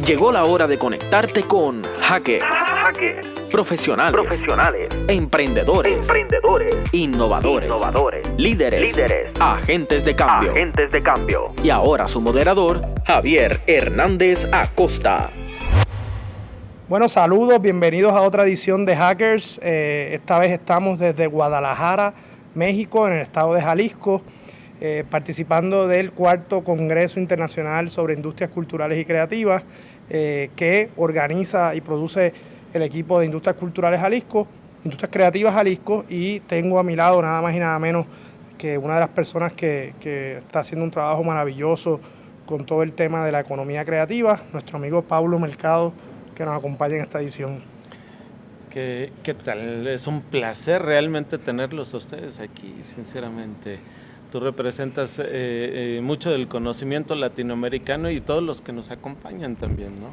Llegó la hora de conectarte con hackers, profesionales, emprendedores, innovadores, líderes, agentes de cambio. Y ahora su moderador, Javier Hernández Acosta. Bueno, saludos, bienvenidos a otra edición de Hackers. Esta vez estamos desde Guadalajara, México, en el estado de Jalisco, participando del cuarto Congreso Internacional sobre Industrias Culturales y Creativas, que organiza y produce el equipo de Industrias Culturales Jalisco, Industrias Creativas Jalisco, y tengo a mi lado nada más y nada menos que una de las personas que está haciendo un trabajo maravilloso con todo el tema de la economía creativa, nuestro amigo Paulo Mercado, que nos acompaña en esta edición. ¿Qué tal? Es un placer realmente tenerlos a ustedes aquí, sinceramente. Tú representas mucho del conocimiento latinoamericano y todos los que nos acompañan también, ¿no?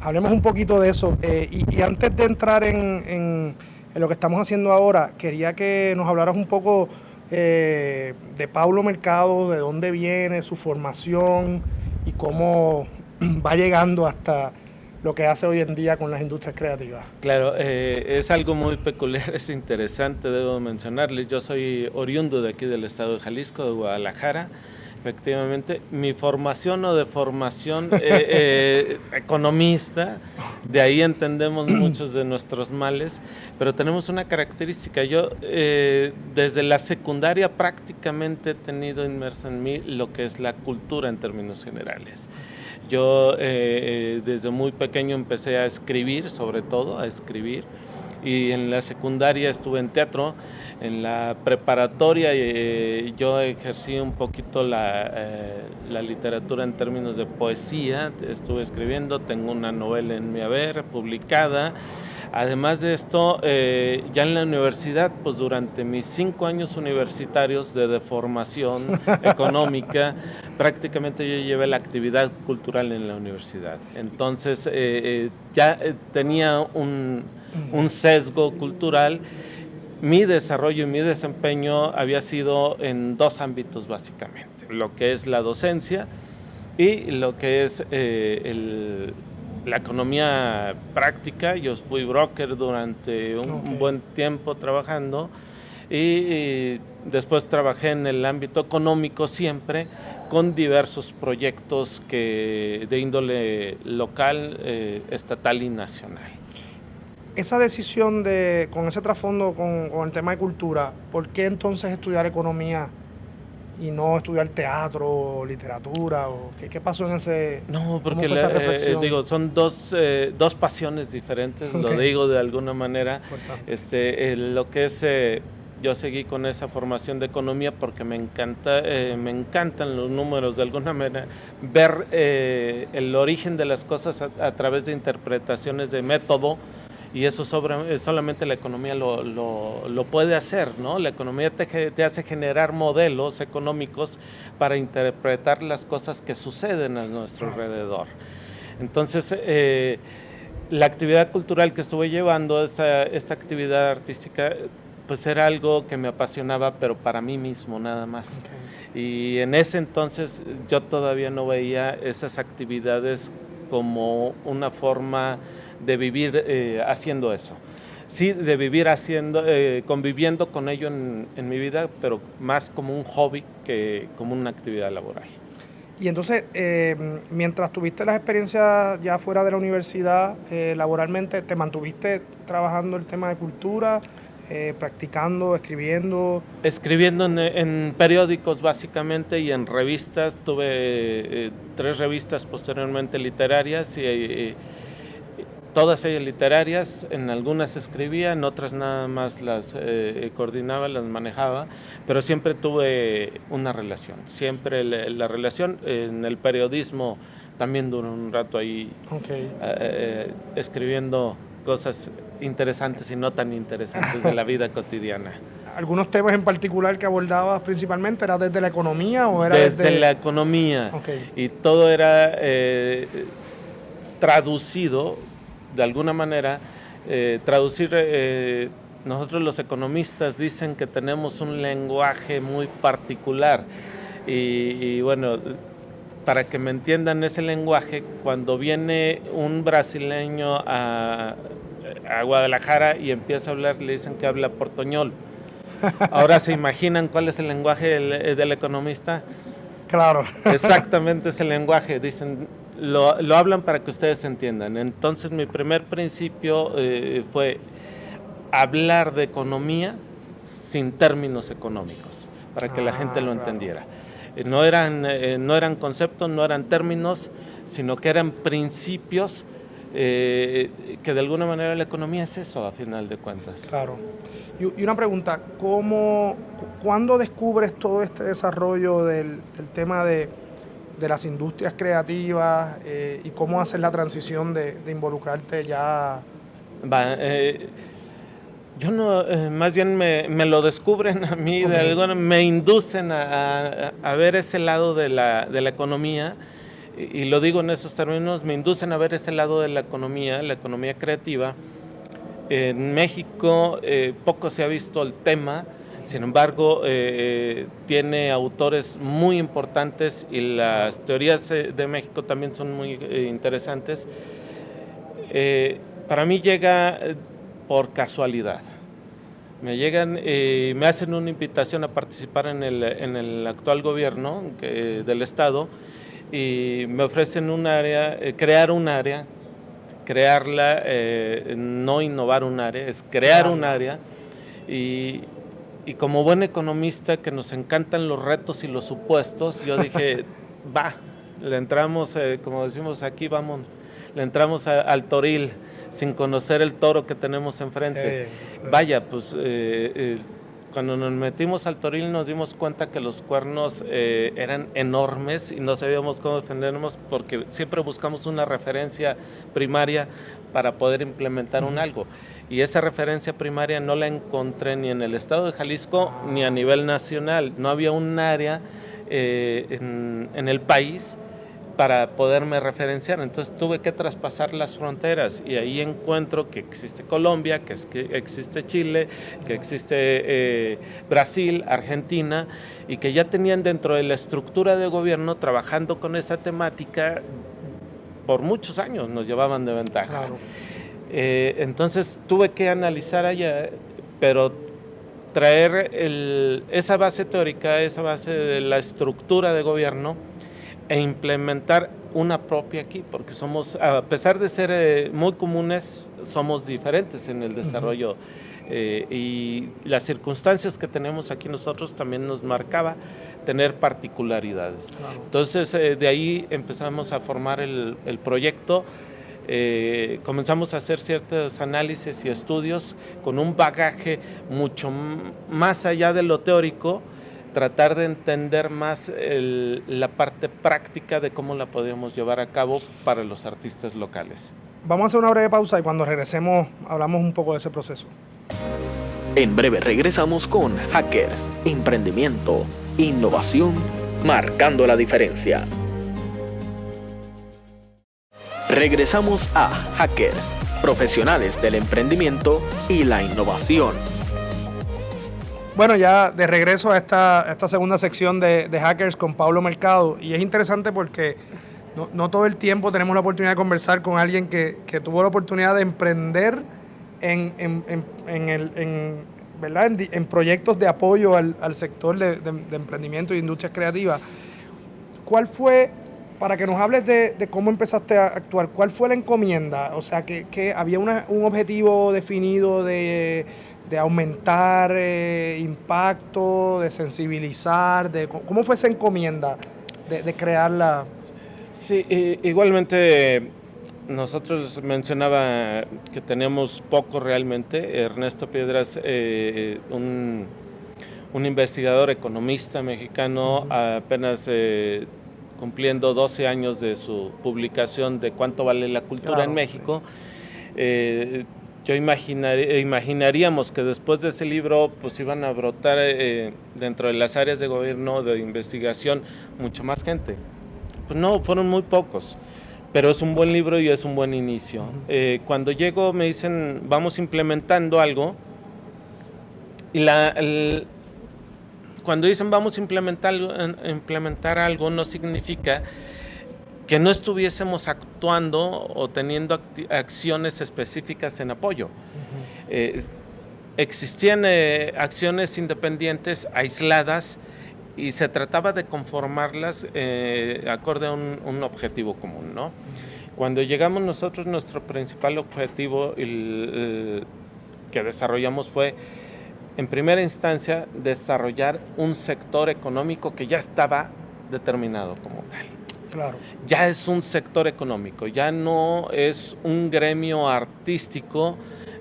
Hablemos un poquito de eso. Y antes de entrar en lo que estamos haciendo ahora, quería que nos hablaras un poco de Paulo Mercado, de dónde viene, su formación y cómo va llegando hasta lo que hace hoy en día con las industrias creativas. Claro, es algo muy peculiar, es interesante, debo mencionarles. Yo soy oriundo de aquí del estado de Jalisco, de Guadalajara. Efectivamente, mi formación o de formación economista, de ahí entendemos muchos de nuestros males, pero tenemos una característica. Yo desde la secundaria prácticamente he tenido inmerso en mí lo que es la cultura en términos generales. Yo desde muy pequeño empecé a escribir, sobre todo a escribir, y en la secundaria estuve en teatro. En la preparatoria yo ejercí un poquito la literatura en términos de poesía, estuve escribiendo, tengo una novela en mi haber publicada. Además de esto, ya en la universidad, pues durante mis 5 años universitarios de formación económica, prácticamente yo llevé la actividad cultural en la universidad. Entonces, ya tenía un sesgo cultural. Mi desarrollo y mi desempeño había sido en 2 ámbitos básicamente, lo que es la docencia y lo que es la economía práctica. Yo fui broker durante un buen tiempo trabajando y después trabajé en el ámbito económico siempre con diversos proyectos de índole local, estatal y nacional. Esa decisión con ese trasfondo con el tema de cultura, ¿por qué entonces estudiar economía y no estudiar teatro o literatura? ¿O qué pasó en ese? No, porque esa reflexión? son dos pasiones diferentes, lo digo de alguna manera. Lo que es, yo seguí con esa formación de economía porque me encantan los números, de alguna manera, ver el origen de las cosas a través de interpretaciones de método. Y eso solamente la economía lo puede hacer, ¿no? La economía te hace generar modelos económicos para interpretar las cosas que suceden a nuestro alrededor. Entonces, la actividad cultural que estuve llevando, esta actividad artística, pues era algo que me apasionaba, pero para mí mismo nada más. Y en ese entonces yo todavía no veía esas actividades como una forma de vivir haciendo eso. Sí, de vivir conviviendo con ello en mi vida, pero más como un hobby que como una actividad laboral. Y entonces, mientras tuviste las experiencias ya fuera de la universidad, laboralmente, ¿te mantuviste trabajando el tema de cultura, practicando, escribiendo? Escribiendo en periódicos básicamente y en revistas. Tuve 3 revistas posteriormente literarias y todas ellas literarias. En algunas escribía, en otras nada más las coordinaba, las manejaba, pero siempre tuve una relación, siempre la relación. En el periodismo también duré un rato ahí escribiendo cosas interesantes y no tan interesantes de la vida cotidiana. ¿Algunos temas en particular que abordabas principalmente? ¿Era desde la economía o era desde la economía? Y todo era traducido de alguna manera. Nosotros los economistas dicen que tenemos un lenguaje muy particular y bueno, para que me entiendan ese lenguaje, cuando viene un brasileño a Guadalajara y empieza a hablar, le dicen que habla portoñol. Ahora se imaginan cuál es el lenguaje del economista. Claro. Exactamente ese lenguaje, dicen, lo hablan para que ustedes entiendan. Entonces mi primer principio fue hablar de economía sin términos económicos, para que la gente lo entendiera. No eran conceptos, no eran términos, sino que eran principios que de alguna manera la economía es eso, a final de cuentas. Claro. Y una pregunta, ¿cuándo descubres todo este desarrollo del tema de las industrias creativas y cómo haces la transición de involucrarte ya? Yo no, más bien me lo descubren a mí, okay. Me inducen a ver ese lado de la economía, y lo digo en esos términos, me inducen a ver ese lado de la economía creativa. En México poco se ha visto el tema, sin embargo tiene autores muy importantes y las teorías de México también son muy interesantes. Para mí llega por casualidad. Me llegan y me hacen una invitación a participar en el actual gobierno del estado, y me ofrecen un área, crear un área, crearla, no innovar un área, es crear un área, y como buen economista que nos encantan los retos y los supuestos, yo dije, le entramos, como decimos aquí, le entramos al toril, sin conocer el toro que tenemos enfrente. Sí. Vaya, pues cuando nos metimos al toril nos dimos cuenta que los cuernos eran enormes y no sabíamos cómo defendernos, porque siempre buscamos una referencia primaria para poder implementar un algo. Y esa referencia primaria no la encontré ni en el estado de Jalisco ni a nivel nacional. No había un área en el país para poderme referenciar, entonces tuve que traspasar las fronteras, y ahí encuentro que existe Colombia, que existe Chile, que existe Brasil, Argentina, y que ya tenían dentro de la estructura de gobierno trabajando con esa temática por muchos años, nos llevaban de ventaja. Claro. Entonces tuve que analizar allá, pero traer esa base teórica, esa base de la estructura de gobierno, e implementar una propia aquí, porque somos, a pesar de ser muy comunes, somos diferentes en el desarrollo, y las circunstancias que tenemos aquí nosotros también nos marcaba tener particularidades. Claro. Entonces de ahí empezamos a formar el proyecto, comenzamos a hacer ciertos análisis y estudios con un bagaje mucho más allá de lo teórico, tratar de entender más la parte práctica de cómo la podemos llevar a cabo para los artistas locales. Vamos a hacer una breve pausa y cuando regresemos hablamos un poco de ese proceso. En breve regresamos con Hackers, emprendimiento, innovación, marcando la diferencia. Regresamos a Hackers, profesionales del emprendimiento y la innovación. Bueno, ya de regreso a esta segunda sección de Hackers con Pablo Mercado, y es interesante porque no todo el tiempo tenemos la oportunidad de conversar con alguien que tuvo la oportunidad de emprender en proyectos de apoyo al sector de emprendimiento e industrias creativas. ¿Cuál fue, para que nos hables de cómo empezaste a actuar, cuál fue la encomienda? O sea, que había un objetivo definido de aumentar impacto, de sensibilizar, ¿cómo fue esa encomienda de crearla? Sí, igualmente nosotros mencionaba que tenemos poco realmente. Ernesto Piedras, un investigador economista mexicano, apenas cumpliendo 12 años de su publicación de Cuánto vale la cultura en México. Yo imaginaríamos que después de ese libro pues iban a brotar dentro de las áreas de gobierno, de investigación, mucho más gente. Pues no, fueron muy pocos, pero es un buen libro y es un buen inicio. Cuando llego me dicen, vamos implementando algo, y cuando dicen vamos a implementar algo no significa que no estuviésemos actuando o teniendo acciones específicas en apoyo. Existían acciones independientes, aisladas, y se trataba de conformarlas acorde a un objetivo común, ¿no? Cuando llegamos nosotros, nuestro principal objetivo que desarrollamos fue, en primera instancia, desarrollar un sector económico que ya estaba determinado como tal. Claro. Ya es un sector económico, ya no es un gremio artístico,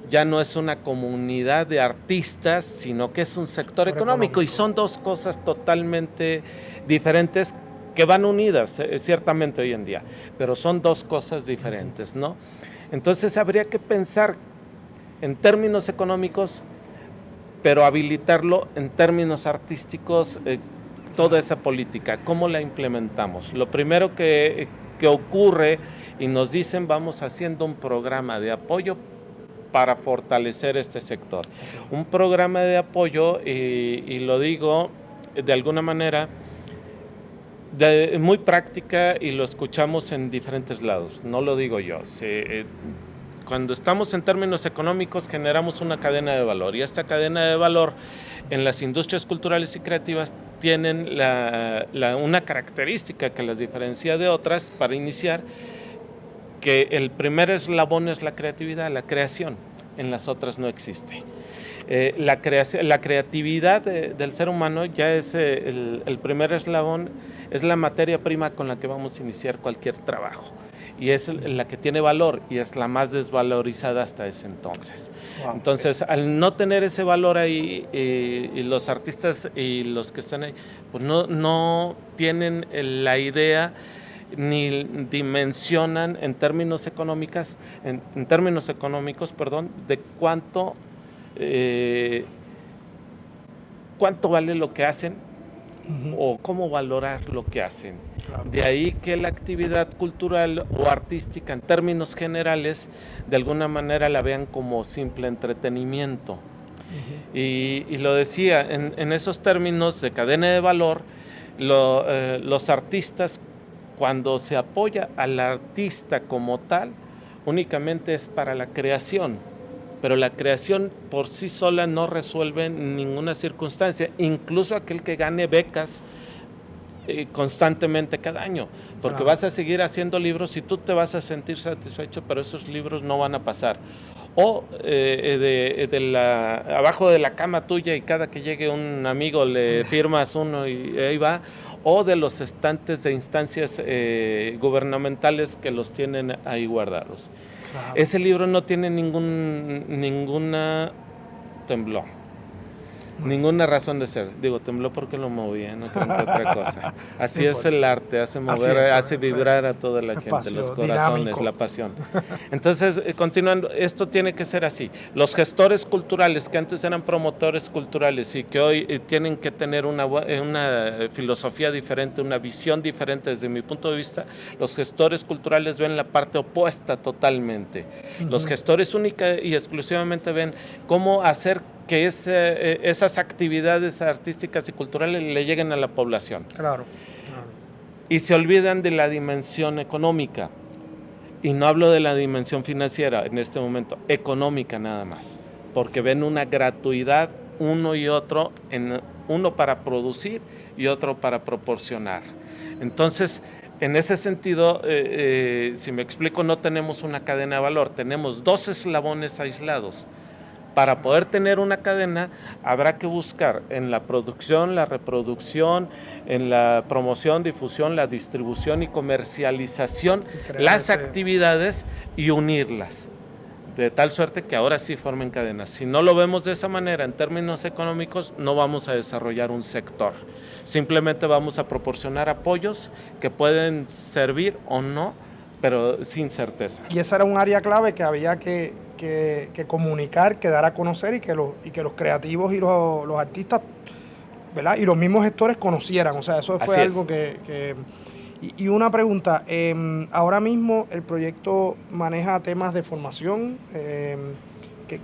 ya no es una comunidad de artistas, sino que es un sector económico. Y son dos cosas totalmente diferentes que van unidas, ciertamente hoy en día, pero son dos cosas diferentes, ¿no? Entonces habría que pensar en términos económicos, pero habilitarlo en términos artísticos, toda esa política, ¿cómo la implementamos? Lo primero que ocurre, y nos dicen, vamos haciendo un programa de apoyo para fortalecer este sector. Un programa de apoyo, y lo digo de alguna manera muy práctica, y lo escuchamos en diferentes lados, no lo digo yo. Cuando estamos en términos económicos, generamos una cadena de valor, y esta cadena de valor en las industrias culturales y creativas tienen una característica que las diferencia de otras, para iniciar, que el primer eslabón es la creatividad, la creación. En las otras no existe. La creatividad del ser humano ya es el primer eslabón, es la materia prima con la que vamos a iniciar cualquier trabajo. Y es la que tiene valor, y es la más desvalorizada hasta ese entonces. Wow, entonces, sí, al no tener ese valor ahí, y los artistas y los que están ahí, pues no tienen la idea, ni dimensionan en términos económicos, de cuánto vale lo que hacen, o cómo valorar lo que hacen. Claro. De ahí que la actividad cultural o artística, en términos generales, de alguna manera la vean como simple entretenimiento. Y lo decía, en esos términos de cadena de valor, los artistas, cuando se apoya al artista como tal, únicamente es para la creación, pero la creación por sí sola no resuelve ninguna circunstancia, incluso aquel que gane becas constantemente cada año, porque vas a seguir haciendo libros y tú te vas a sentir satisfecho, pero esos libros no van a pasar. O abajo de la cama tuya, y cada que llegue un amigo le firmas uno y ahí va, o de los estantes de instancias gubernamentales que los tienen ahí guardados. Claro. Ese libro no tiene ninguna ninguna razón de ser. Digo, tembló porque lo movía, no tengo otra cosa. Así es el arte, hace mover, hace vibrar a toda la gente, los corazones, dinámico, la pasión. Entonces, continuando, esto tiene que ser así. Los gestores culturales, que antes eran promotores culturales y que hoy tienen que tener una filosofía diferente, una visión diferente desde mi punto de vista, los gestores culturales ven la parte opuesta totalmente. Los gestores única y exclusivamente ven cómo hacer que esas actividades artísticas y culturales le lleguen a la población. Claro. Y se olvidan de la dimensión económica. Y no hablo de la dimensión financiera en este momento, económica nada más. Porque ven una gratuidad uno y otro, uno para producir y otro para proporcionar. Entonces, en ese sentido, si me explico, no tenemos una cadena de valor, tenemos dos eslabones aislados. Para poder tener una cadena, habrá que buscar en la producción, la reproducción, en la promoción, difusión, la distribución y comercialización, las actividades, y unirlas, de tal suerte que ahora sí formen cadenas. Si no lo vemos de esa manera, en términos económicos, no vamos a desarrollar un sector. Simplemente vamos a proporcionar apoyos que pueden servir o no, pero sin certeza. Y esa era un área clave que había que comunicar, que dar a conocer, y que los creativos y los artistas, ¿verdad? Y los mismos gestores conocieran. O sea, eso fue algo que y una pregunta, ahora mismo el proyecto maneja temas de formación,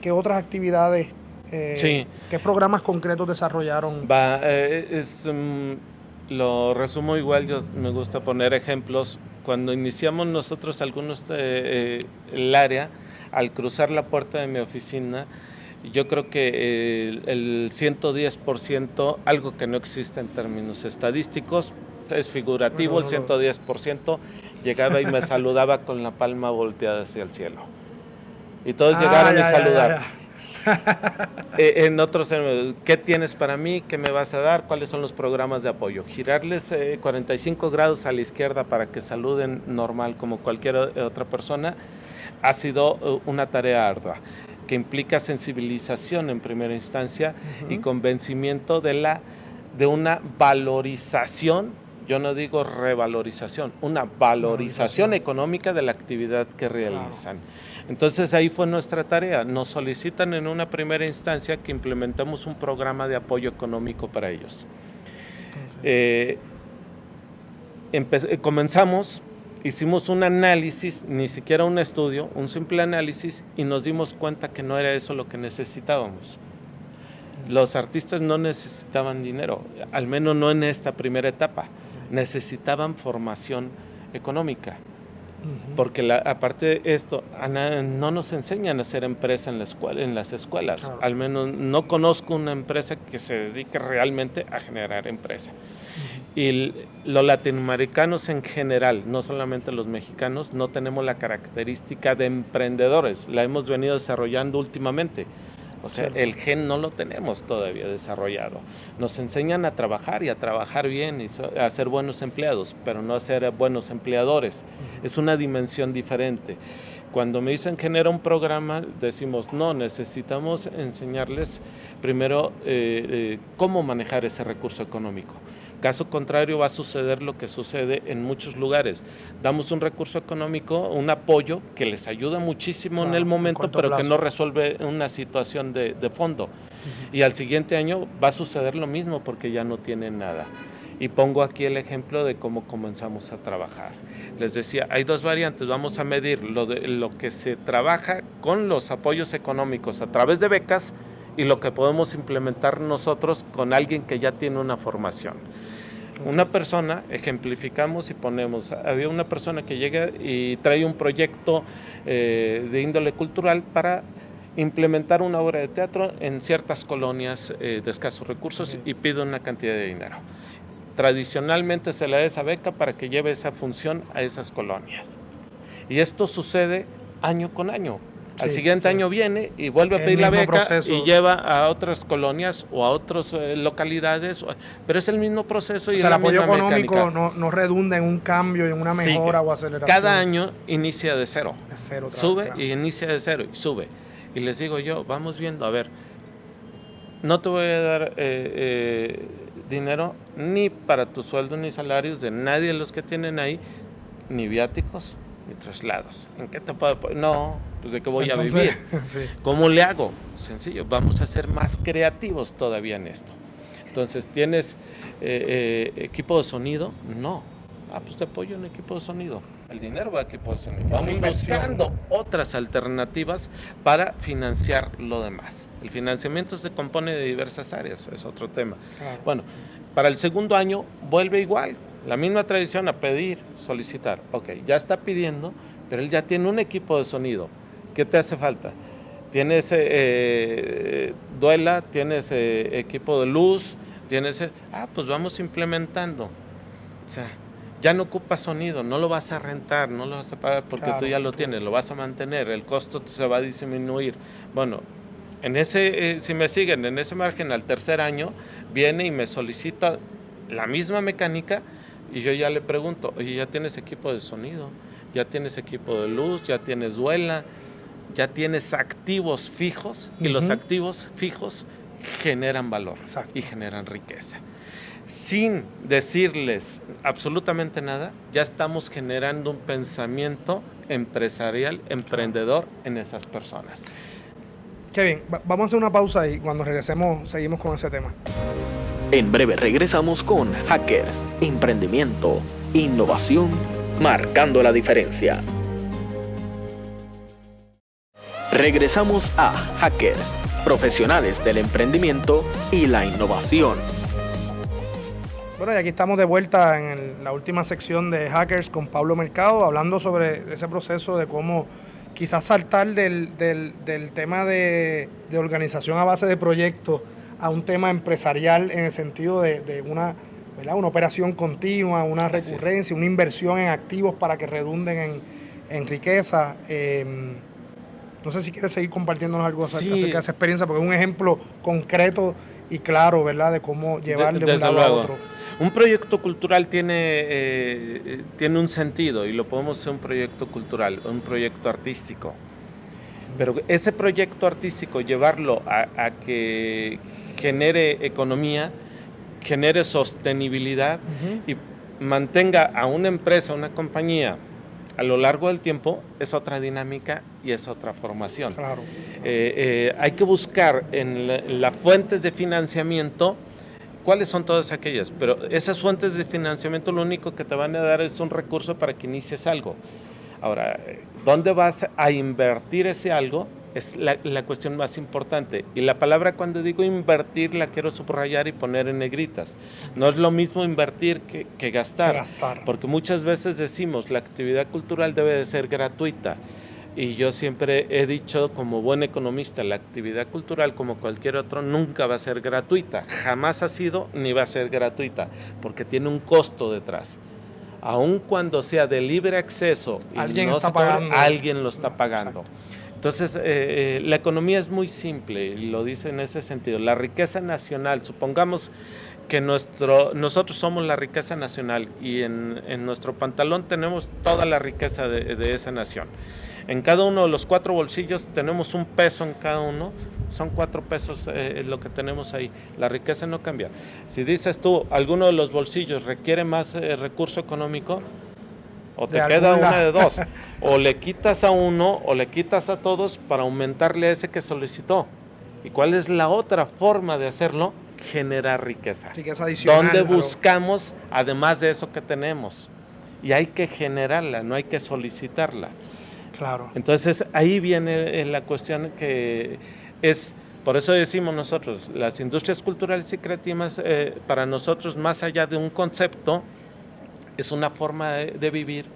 ¿qué otras actividades, qué programas concretos desarrollaron? Lo resumo igual, yo me gusta poner ejemplos. Cuando iniciamos nosotros algunos el área, al cruzar la puerta de mi oficina, yo creo que el 110%, algo que no existe en términos estadísticos, es figurativo, el 110% llegaba y me saludaba con la palma volteada hacia el cielo. Y todos llegaron y saludaron. En otros, ¿qué tienes para mí? ¿Qué me vas a dar? ¿Cuáles son los programas de apoyo? Girarles 45 grados a la izquierda para que saluden normal como cualquier otra persona ha sido una tarea ardua, que implica sensibilización en primera instancia y convencimiento de una valorización, yo no digo revalorización, una valorización económica de la actividad que realizan. Entonces ahí fue nuestra tarea. Nos solicitan en una primera instancia que implementemos un programa de apoyo económico para ellos. Comenzamos, hicimos un análisis, ni siquiera un estudio, un simple análisis, y nos dimos cuenta que no era eso lo que necesitábamos. Los artistas no necesitaban dinero, al menos no en esta primera etapa. Necesitaban formación económica. Porque aparte de esto, no nos enseñan a hacer empresa en las escuelas. Claro. Al menos no conozco una empresa que se dedique realmente a generar empresa. Y los latinoamericanos en general, no solamente los mexicanos, no tenemos la característica de emprendedores. La hemos venido desarrollando últimamente. O sea, el gen no lo tenemos todavía desarrollado. Nos enseñan a trabajar y a trabajar bien y a ser buenos empleados, pero no a ser buenos empleadores. Es una dimensión diferente. Cuando me dicen genera un programa, decimos no, necesitamos enseñarles primero cómo manejar ese recurso económico. Caso contrario, va a suceder lo que sucede en muchos lugares. Damos un recurso económico, un apoyo que les ayuda muchísimo en el momento, pero que no resuelve una situación de fondo. Y al siguiente año va a suceder lo mismo porque ya no tienen nada. Y pongo aquí el ejemplo de cómo comenzamos a trabajar. Les decía, hay dos variantes. Vamos a medir lo que se trabaja con los apoyos económicos a través de becas y lo que podemos implementar nosotros con alguien que ya tiene una formación. Una persona, ejemplificamos y ponemos, había una persona que llega y trae un proyecto de índole cultural para implementar una obra de teatro en ciertas colonias de escasos recursos y pide una cantidad de dinero. Tradicionalmente se le da esa beca para que lleve esa función a esas colonias. Y esto sucede año con año. Al siguiente año viene y vuelve a pedir la beca y lleva a otras colonias o a otras localidades, pero es el mismo proceso y es la misma mecánica. El apoyo económico no redunda en un cambio, en una mejora o aceleración. Cada año inicia de cero. Sube claro. Y inicia de cero y sube. Y les digo yo, vamos viendo, a ver, no te voy a dar dinero ni para tu sueldo ni salarios de nadie de los que tienen ahí, ni viáticos, ni traslados. ¿En qué te puedo apoyar? No, pues de qué voy a vivir. Sí. ¿Cómo le hago? Sencillo, vamos a ser más creativos todavía en esto. Entonces, ¿tienes equipo de sonido? No. Pues te apoyo en equipo de sonido. El dinero va a equipo de sonido. Vamos buscando otras alternativas para financiar lo demás. El financiamiento se compone de diversas áreas, es otro tema. Claro. Bueno, para el segundo año vuelve igual. La misma tradición a pedir, solicitar. Ok, ya está pidiendo, pero él ya tiene un equipo de sonido. ¿Qué te hace falta? Tienes duela, tienes equipo de luz, tienes... pues vamos implementando. O sea, ya no ocupa sonido, no lo vas a rentar, no lo vas a pagar porque tú ya lo tienes, lo vas a mantener, el costo se va a disminuir. Bueno, si me siguen en ese margen al tercer año, viene y me solicita la misma mecánica. Y yo ya le pregunto, oye, ¿ya tienes equipo de sonido? ¿Ya tienes equipo de luz? ¿Ya tienes duela? ¿Ya tienes activos fijos? Y los activos fijos generan valor. Exacto. Y generan riqueza. Sin decirles absolutamente nada, ya estamos generando un pensamiento empresarial, emprendedor en esas personas. Kevin, vamos a hacer una pausa y cuando regresemos seguimos con ese tema. En breve regresamos con Hackers, emprendimiento, innovación, marcando la diferencia. Regresamos a Hackers, profesionales del emprendimiento y la innovación. Bueno, y aquí estamos de vuelta en la última sección de Hackers con Pablo Mercado, hablando sobre ese proceso de cómo quizás saltar del tema de organización a base de proyectos a un tema empresarial en el sentido de una, ¿verdad?, una operación continua, una recurrencia, una inversión en activos para que redunden en riqueza. No sé si quieres seguir compartiéndonos algo acerca de esa experiencia, porque es un ejemplo concreto y claro, ¿verdad?, de cómo llevar de un lado a otro. Un proyecto cultural tiene un sentido y lo podemos hacer un proyecto cultural, un proyecto artístico. Pero ese proyecto artístico, llevarlo a que genere economía, genere sostenibilidad y mantenga a una empresa, una compañía a lo largo del tiempo, es otra dinámica y es otra formación. Claro. Hay que buscar en las fuentes de financiamiento cuáles son todas aquellas, pero esas fuentes de financiamiento lo único que te van a dar es un recurso para que inicies algo. Ahora, ¿dónde vas a invertir ese algo? Es la cuestión más importante. Y la palabra, cuando digo invertir, la quiero subrayar y poner en negritas. No es lo mismo invertir que gastar. Porque muchas veces decimos, la actividad cultural debe de ser gratuita. Y yo siempre he dicho, como buen economista, la actividad cultural, como cualquier otro, nunca va a ser gratuita. Jamás ha sido ni va a ser gratuita, porque tiene un costo detrás. Aun cuando sea de libre acceso, alguien lo está pagando. Entonces, la economía es muy simple, y lo dice en ese sentido. La riqueza nacional, supongamos que nosotros somos la riqueza nacional y en nuestro pantalón tenemos toda la riqueza de esa nación. En cada uno de los 4 bolsillos tenemos un peso en cada uno, son 4 pesos lo que tenemos ahí. La riqueza no cambia. Si dices tú, alguno de los bolsillos requiere más recurso económico, o te queda una de dos, o le quitas a uno o le quitas a todos para aumentarle a ese que solicitó. ¿Y cuál es la otra forma de hacerlo? Generar riqueza. Riqueza adicional. Donde buscamos, además de eso que tenemos. Y hay que generarla, no hay que solicitarla. Claro. Entonces ahí viene la cuestión que es, por eso decimos nosotros, las industrias culturales y creativas, para nosotros, más allá de un concepto, es una forma de vivir,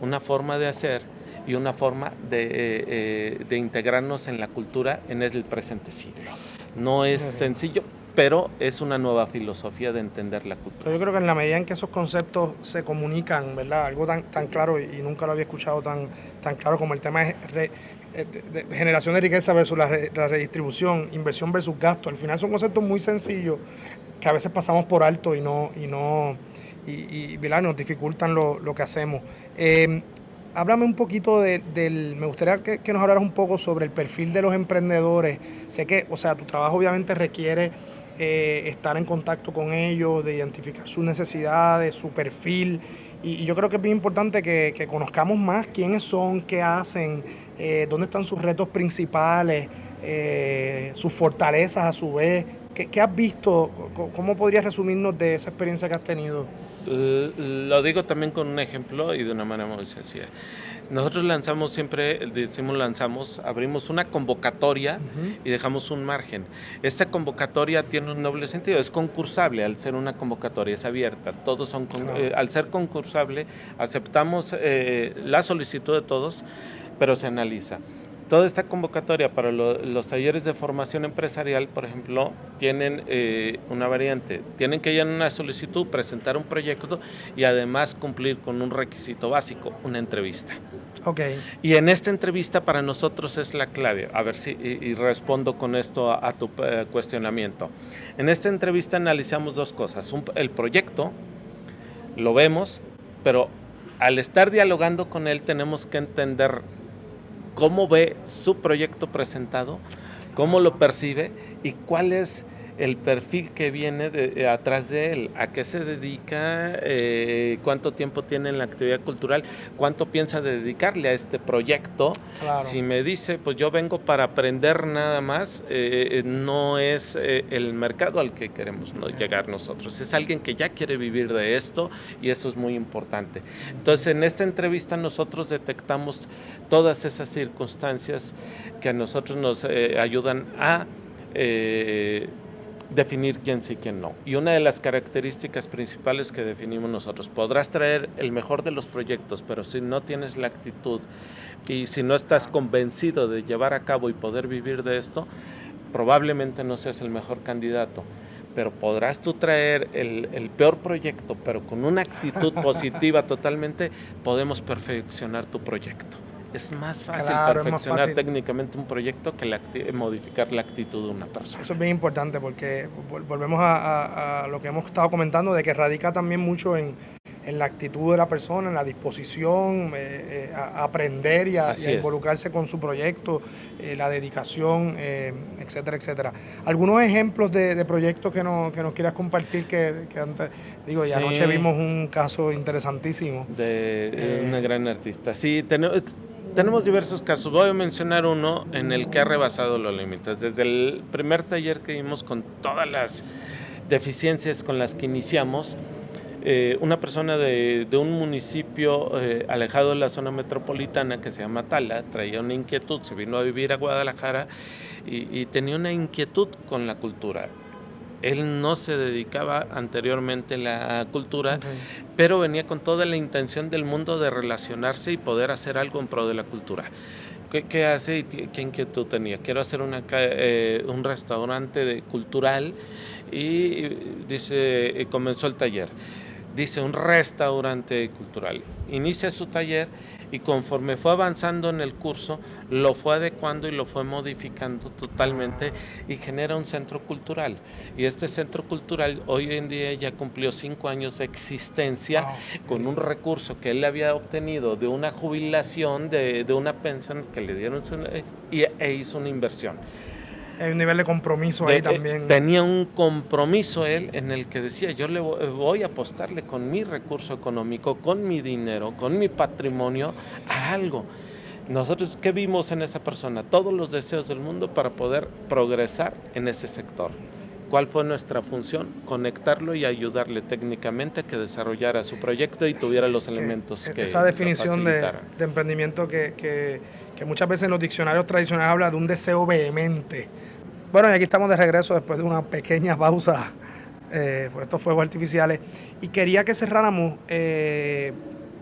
una forma de hacer y una forma de integrarnos en la cultura en el presente siglo. No es sencillo, pero es una nueva filosofía de entender la cultura. Yo creo que en la medida en que esos conceptos se comunican, ¿verdad?, algo tan claro, y nunca lo había escuchado tan claro como el tema de generación de riqueza versus la redistribución, inversión versus gasto. Al final son conceptos muy sencillos que a veces pasamos por alto y ¿verdad?, nos dificultan lo que hacemos. Háblame un poquito me gustaría que nos hablaras un poco sobre el perfil de los emprendedores. Sé que, o sea, tu trabajo obviamente requiere estar en contacto con ellos, de identificar sus necesidades, su perfil, y yo creo que es bien importante que conozcamos más quiénes son, qué hacen, dónde están sus retos principales, sus fortalezas a su vez. ¿Qué has visto? ¿Cómo podrías resumirnos de esa experiencia que has tenido? Lo digo también con un ejemplo y de una manera muy sencilla. Nosotros abrimos una convocatoria y dejamos un margen. Esta convocatoria tiene un doble sentido, es concursable al ser una convocatoria, es abierta. Todos son al ser concursable, aceptamos la solicitud de todos, pero se analiza. Toda esta convocatoria para los talleres de formación empresarial, por ejemplo, tienen una variante. Tienen que llenar una solicitud, presentar un proyecto y además cumplir con un requisito básico, una entrevista. Okay. Y en esta entrevista para nosotros es la clave. A ver si y respondo con esto a tu cuestionamiento. En esta entrevista analizamos 2 cosas. El proyecto, lo vemos, pero al estar dialogando con él tenemos que entender cómo ve su proyecto presentado, cómo lo percibe y cuál es el perfil que viene atrás de él, a qué se dedica, cuánto tiempo tiene en la actividad cultural, cuánto piensa dedicarle a este proyecto. Claro. Si me dice, pues yo vengo para aprender nada más, no es el mercado al que queremos llegar nosotros, es alguien que ya quiere vivir de esto y eso es muy importante. Entonces en esta entrevista nosotros detectamos todas esas circunstancias que a nosotros nos ayudan a definir quién sí y quién no. Y una de las características principales que definimos nosotros, podrás traer el mejor de los proyectos, pero si no tienes la actitud y si no estás convencido de llevar a cabo y poder vivir de esto, probablemente no seas el mejor candidato. Pero podrás tú traer el peor proyecto, pero con una actitud positiva totalmente, podemos perfeccionar tu proyecto. Es más fácil perfeccionar técnicamente un proyecto que modificar la actitud de una persona. Eso es bien importante porque volvemos a lo que hemos estado comentando, de que radica también mucho en la actitud de la persona, en la disposición a aprender y a involucrarte con su proyecto, la dedicación, etcétera, etcétera. ¿Algunos ejemplos de proyectos que nos quieras compartir que antes, y anoche vimos un caso interesantísimo? De una gran artista. Sí, tenemos diversos casos. Voy a mencionar uno en el que ha rebasado los límites. Desde el primer taller que vimos con todas las deficiencias con las que iniciamos, una persona de un municipio alejado de la zona metropolitana que se llama Tala, traía una inquietud, se vino a vivir a Guadalajara y tenía una inquietud con la cultura. Él no se dedicaba anteriormente a la cultura, pero venía con toda la intención del mundo de relacionarse y poder hacer algo en pro de la cultura. ¿Qué hace y qué inquietud tenía? Quiero hacer un restaurante cultural y dice, comenzó el taller. Dice, un restaurante cultural. Inicia su taller y conforme fue avanzando en el curso, lo fue adecuando y lo fue modificando totalmente y genera un centro cultural. Y este centro cultural hoy en día ya cumplió 5 años de existencia con un recurso que él había obtenido de una jubilación, de una pensión que le dieron e hizo una inversión. Hay un nivel de compromiso ahí también. Tenía un compromiso él en el que decía, yo le voy a apostarle con mi recurso económico, con mi dinero, con mi patrimonio a algo. Nosotros, ¿qué vimos en esa persona? Todos los deseos del mundo para poder progresar en ese sector. ¿Cuál fue nuestra función? Conectarlo y ayudarle técnicamente a que desarrollara su proyecto y tuviera los elementos que esa definición de emprendimiento que muchas veces en los diccionarios tradicionales habla de un deseo vehemente. Bueno, y aquí estamos de regreso después de una pequeña pausa por estos fuegos artificiales. Y quería que cerráramos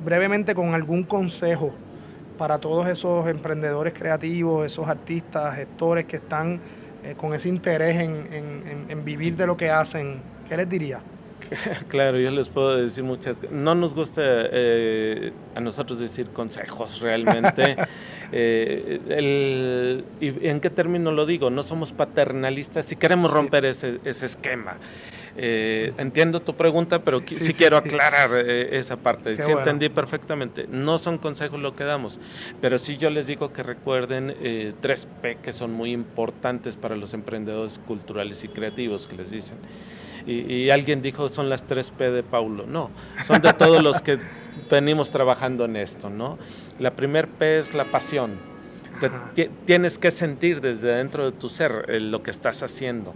brevemente con algún consejo para todos esos emprendedores creativos, esos artistas, gestores que están con ese interés en vivir de lo que hacen. ¿Qué les diría? Claro, yo les puedo decir muchas. No nos gusta a nosotros decir consejos realmente. ¿Y en qué término lo digo? No somos paternalistas y queremos romper ese esquema. Entiendo tu pregunta, pero sí quiero aclarar esa parte. Sí, entendí perfectamente. No son consejos lo que damos, pero sí yo les digo que recuerden 3 P que son muy importantes para los emprendedores culturales y creativos, que les dicen. Y alguien dijo, son las 3 P de Paulo. No, son de todos los que venimos trabajando en esto, ¿no? La primer P es la pasión. Tienes que sentir desde dentro de tu ser lo que estás haciendo.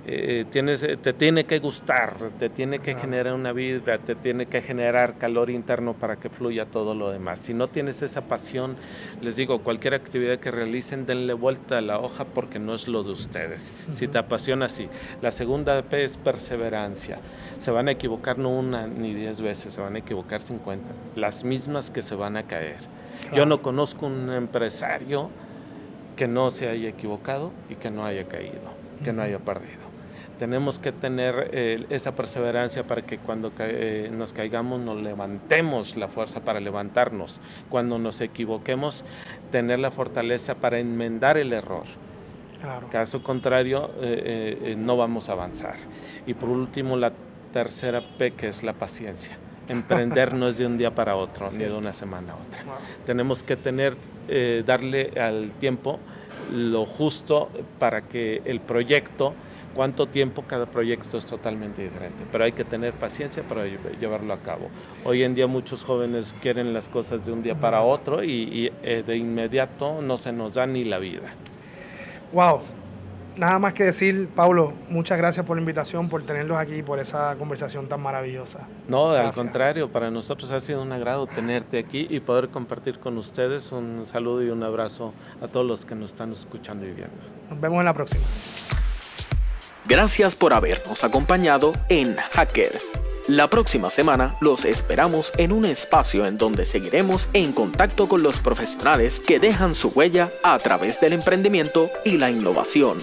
Te tiene que gustar, te tiene que generar una vibra, te tiene que generar calor interno para que fluya todo lo demás. Si no tienes esa pasión, les digo, cualquier actividad que realicen, denle vuelta a la hoja porque no es lo de ustedes. Si te apasiona, sí. La segunda P es perseverancia. Se van a equivocar no 1 ni 10 veces, se van a equivocar 50, las mismas que se van a caer. Yo no conozco un empresario que no se haya equivocado y que no haya caído, que no haya perdido. Tenemos que tener esa perseverancia para que cuando nos caigamos nos levantemos la fuerza para levantarnos. Cuando nos equivoquemos, tener la fortaleza para enmendar el error. Claro. Caso contrario, no vamos a avanzar. Y por último, la tercera P, que es la paciencia. Emprender no es de un día para otro, ni de una semana a otra. Wow. Tenemos que darle al tiempo lo justo para que el proyecto, cuánto tiempo, cada proyecto es totalmente diferente, pero hay que tener paciencia para llevarlo a cabo. Hoy en día muchos jóvenes quieren las cosas de un día para otro y de inmediato no se nos da ni la vida. Wow. Nada más que decir, Paulo, muchas gracias por la invitación, por tenerlos aquí, por esa conversación tan maravillosa. No, gracias. Al contrario, para nosotros ha sido un agrado tenerte aquí y poder compartir con ustedes. Un saludo y un abrazo a todos los que nos están escuchando y viendo. Nos vemos en la próxima. Gracias por habernos acompañado en Hackers. La próxima semana los esperamos en un espacio en donde seguiremos en contacto con los profesionales que dejan su huella a través del emprendimiento y la innovación.